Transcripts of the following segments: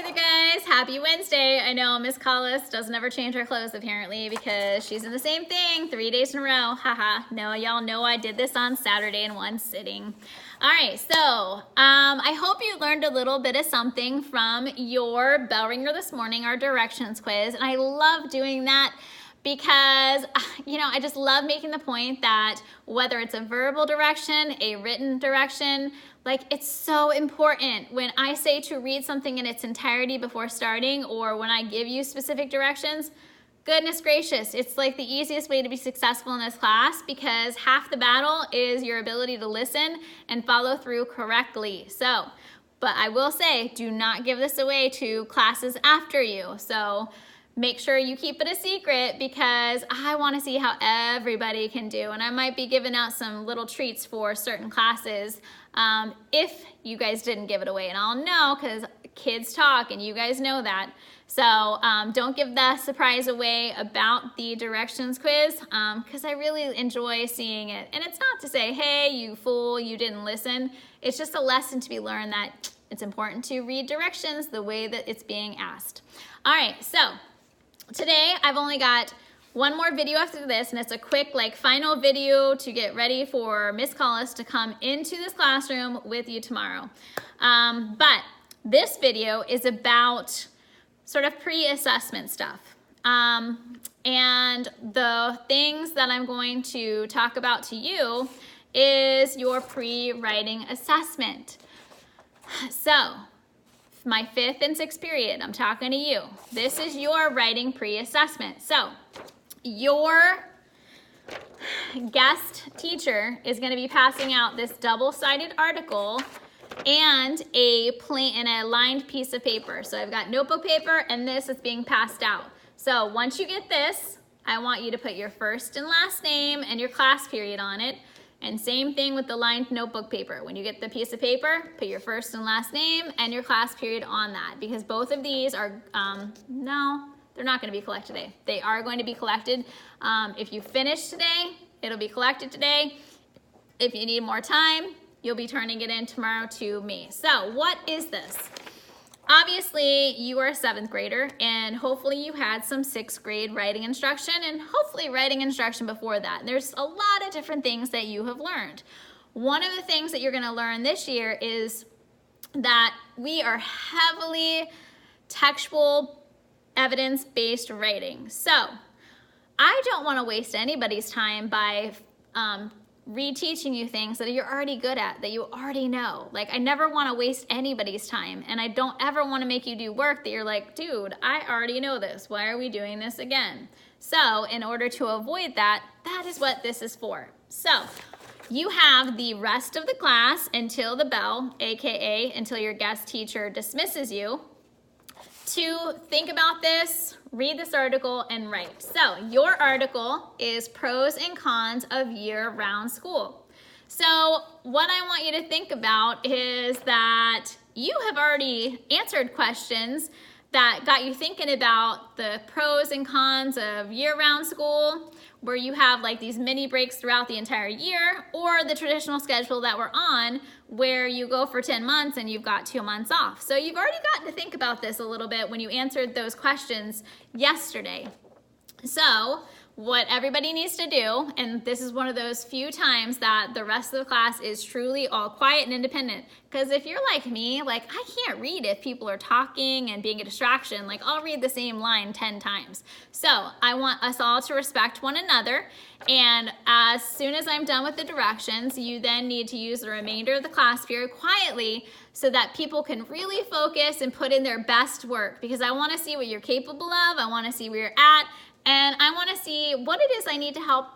Hey there guys, happy Wednesday. I know Miss Collis doesn't ever change her clothes apparently because she's in the same thing 3 days in a row. Haha, no, y'all know I did this on Saturday in one sitting. All right, so I hope you learned a little bit of something from your bell ringer this morning, our directions quiz, and I love doing that because, you know, I just love making the point that whether it's a verbal direction, a written direction, like it's so important when I say to read something in its entirety before starting or when I give you specific directions. Goodness gracious, it's like the easiest way to be successful in this class because half the battle is your ability to listen and follow through correctly. So, but I will say, do not give this away to classes after you. So make sure you keep it a secret because I want to see how everybody can do. And I might be giving out some little treats for certain classes if you guys didn't give it away. And I'll know because kids talk and you guys know that. So don't give the surprise away about the directions quiz because I really enjoy seeing it. And it's not to say, hey, you fool, you didn't listen. It's just a lesson to be learned that it's important to read directions the way that it's being asked. All right, so today I've only got one more video after this, and it's a quick final video to get ready for Miss Collis to come into this classroom with you tomorrow. But this video is about sort of pre-assessment stuff. And the things that I'm going to talk about to you is your pre-writing assessment. So, my 5th and 6th period, I'm talking to you. This is your writing pre-assessment. So, your guest teacher is going to be passing out this double-sided article and a lined piece of paper. So I've got notebook paper and this is being passed out. So once you get this, I want you to put your first and last name and your class period on it. And same thing with the lined notebook paper. When you get the piece of paper, put your first and last name and your class period on that because both of these are, no, they're not going to be collected today. They are going to be collected. If you finish today, it'll be collected today. If you need more time, you'll be turning it in tomorrow to me. So what is this? Obviously, you are a 7th grader, and hopefully you had some 6th grade writing instruction, and hopefully writing instruction before that. There's a lot of different things that you have learned. One of the things that you're going to learn this year is that we are heavily textual evidence-based writing. So I don't want to waste anybody's time by reteaching you things that you're already good at, that you already know. Like, I never want to waste anybody's time, and I don't ever want to make you do work that you're like, dude, I already know this. Why are we doing this again? So in order to avoid that, that is what this is for. So you have the rest of the class until the bell, aka until your guest teacher dismisses you, to think about this, read this article, and write. So your article is pros and cons of year-round school. So what I want you to think about is that you have already answered questions that got you thinking about the pros and cons of year-round school, where you have like these mini breaks throughout the entire year, or the traditional schedule that we're on where you go for 10 months and you've got 2 months off. So you've already gotten to think about this a little bit when you answered those questions yesterday. So what everybody needs to do, and this is one of those few times that the rest of the class is truly all quiet and independent, because if you're like me, like I can't read if people are talking and being a distraction. Like I'll read the same line 10 times. So I want us all to respect one another, and as soon as I'm done with the directions, you then need to use the remainder of the class period quietly so that people can really focus and put in their best work, because I want to see what you're capable of, I want to see where you're at, and I want to see what it is I need to help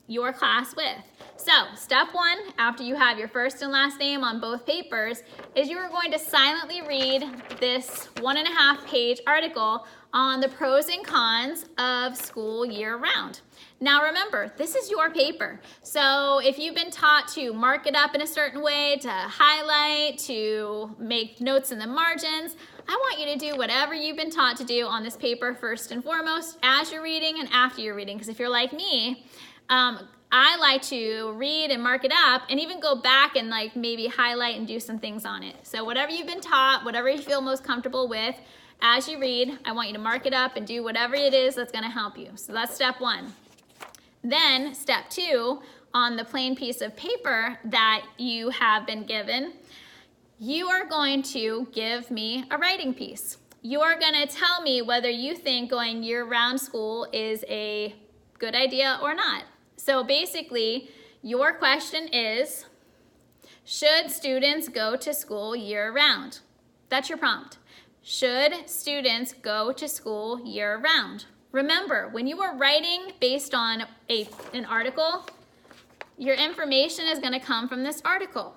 your class with. So step 1, after you have your first and last name on both papers, is you are going to silently read this 1.5 page article on the pros and cons of school year round. Now remember, this is your paper. So if you've been taught to mark it up in a certain way, to highlight, to make notes in the margins, I want you to do whatever you've been taught to do on this paper first and foremost as you're reading and after you're reading. Because if you're like me, I like to read and mark it up and even go back and like maybe highlight and do some things on it. So whatever you've been taught, whatever you feel most comfortable with, as you read, I want you to mark it up and do whatever it is that's gonna help you. So that's step one. Then step two, on the plain piece of paper that you have been given, you are going to give me a writing piece. You are gonna tell me whether you think going year-round school is a good idea or not. So basically, your question is, should students go to school year-round? That's your prompt. Should students go to school year-round? Remember, when you are writing based on an article, your information is gonna come from this article.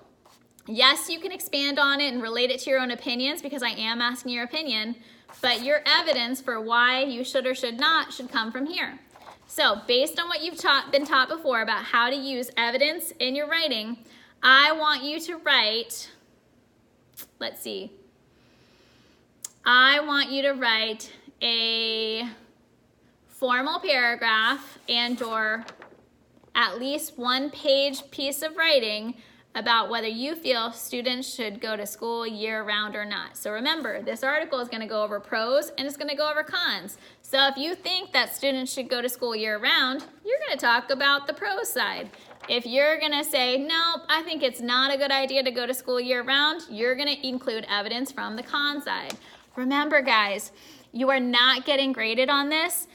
Yes, you can expand on it and relate it to your own opinions because I am asking your opinion, but your evidence for why you should or should not should come from here. So based on what you've been taught before about how to use evidence in your writing, I want you to write, let's see, I want you to write a formal paragraph and or at least one-page piece of writing about whether you feel students should go to school year-round or not. So remember, this article is gonna go over pros and it's gonna go over cons. So if you think that students should go to school year-round, you're gonna talk about the pros side. If you're gonna say, no, I think it's not a good idea to go to school year-round, you're gonna include evidence from the con side. Remember guys, you are not getting graded on this.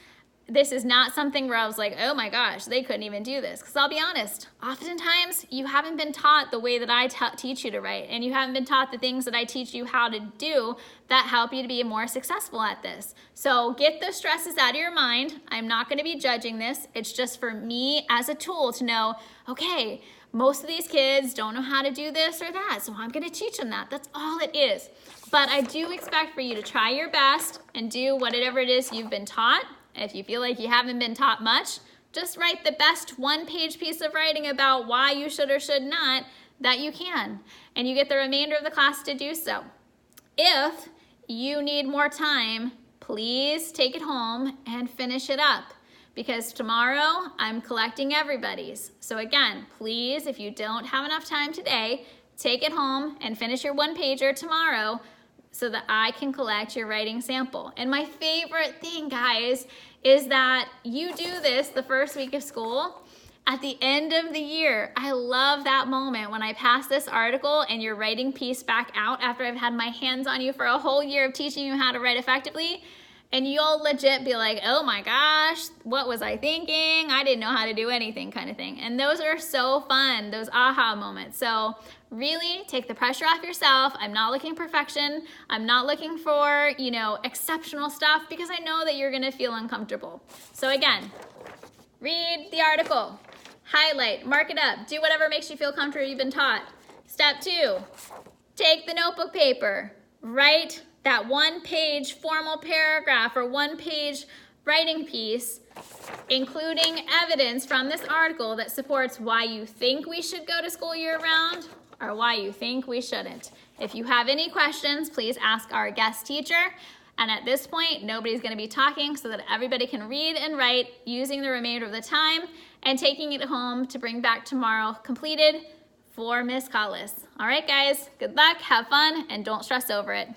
This is not something where I was like, oh my gosh, they couldn't even do this. Because I'll be honest, oftentimes you haven't been taught the way that I teach you to write, and you haven't been taught the things that I teach you how to do that help you to be more successful at this. So get the stresses out of your mind. I'm not going to be judging this. It's just for me as a tool to know, okay, most of these kids don't know how to do this or that, so I'm going to teach them that. That's all it is. But I do expect for you to try your best and do whatever it is you've been taught. If you feel like you haven't been taught much, just write the best one-page piece of writing about why you should or should not that you can. And you get the remainder of the class to do so. If you need more time, please take it home and finish it up. Because tomorrow, I'm collecting everybody's. So again, please, if you don't have enough time today, take it home and finish your one-pager tomorrow so that I can collect your writing sample. And my favorite thing, guys, is that you do this the first week of school. At the end of the year, I love that moment when I pass this article and your writing piece back out after I've had my hands on you for a whole year of teaching you how to write effectively. And you'll legit be like, oh my gosh, what was I thinking? I didn't know how to do anything kind of thing. And those are so fun, those aha moments. So really take the pressure off yourself. I'm not looking for perfection. I'm not looking for, exceptional stuff because I know that you're gonna feel uncomfortable. So again, read the article, highlight, mark it up, do whatever makes you feel comfortable you've been taught. Step two, take the notebook paper, write that one-page formal paragraph or one-page writing piece, including evidence from this article that supports why you think we should go to school year-round or why you think we shouldn't. If you have any questions, please ask our guest teacher. And at this point, nobody's gonna be talking so that everybody can read and write using the remainder of the time and taking it home to bring back tomorrow completed for Miss Collis. All right, guys, good luck, have fun, and don't stress over it.